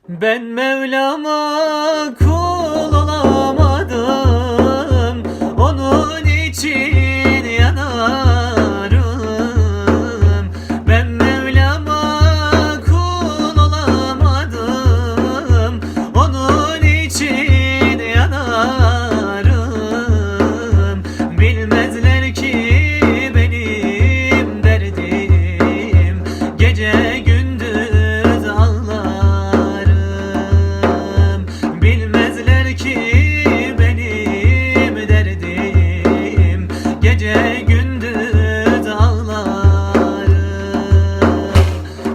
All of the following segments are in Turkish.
Ben Mevlam'a kul olamadım, onun için yanarım. Ben Mevlam'a kul olamadım, onun için yanarım. Bilmezler ki benim derdim, gece gündüz ağlarım. Bilmezler ki benim derdim, gece gündüz ağlarım.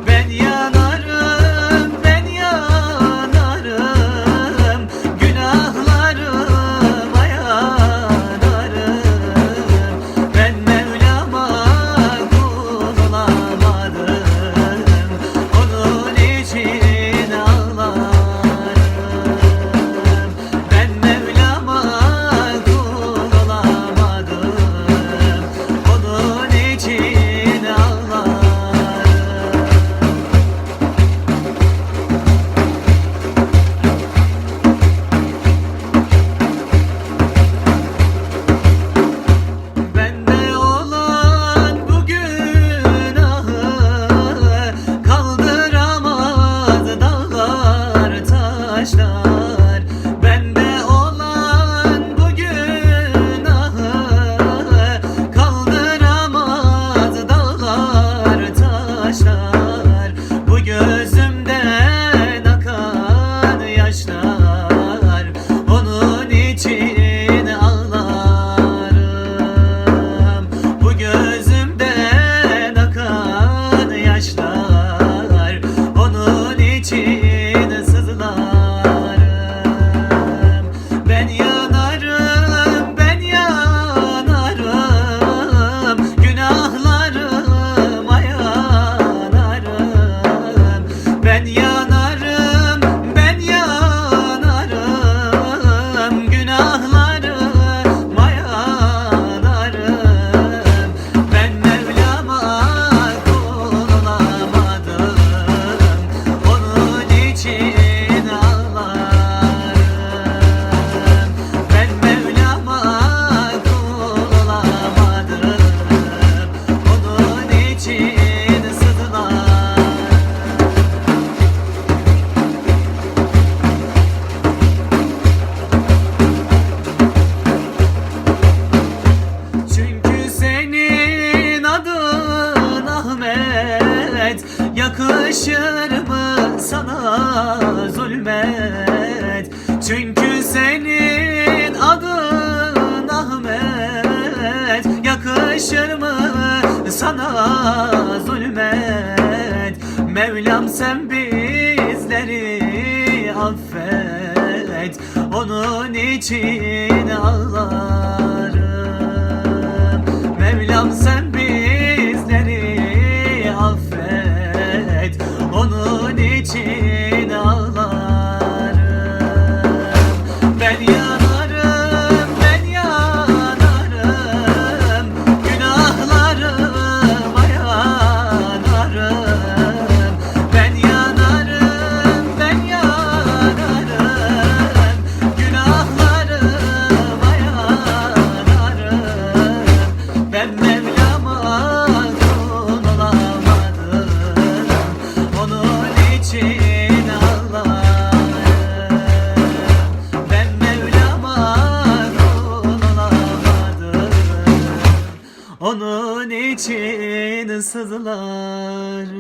Ben yanarım, ben yanarım, günahlarıma yanarım. Ben Mevlam'a kul olamadım, onun için ağlarım. Ben Mevlam'a kul olamadım, onun için ağlarım. Bende olan bu günahı kaldıramaz dağlar taşlar. Bende olan bu günahı kaldıramaz dağlar taşlar. Bu gözümden akan yaşlar, onun için ağlarım. Bu gözümden akan yaşlar, onun için sızlarım. Ben yanarım, ben yanarım, günahlarıma yanarım. Ben yanarım, ben yanarım, günahlarıma yanarım. Ben Mevlam'a kul olamadım, onun için ağlarım. Ben Mevlam'a kul olamadım, onun için sızlarım. Çünkü senin adın Ahmet, yakışır mı sana zulmet? Çünkü senin adın Ahmet, yakışır mı sana zulmet? Mevlam sen bizleri affet, onun için ağlarım. Mevlam sen bizleri affet, onun için ağlarım. Ben yanarım, ben yanarım, günahlarıma yanarım. Ben yanarım, ben yanarım, günahlarıma yanarım. Ben Mevlam'a kul olamadım, onun için ağlarım. Ben Mevlam'a kul olamadım, onun için sızlarım.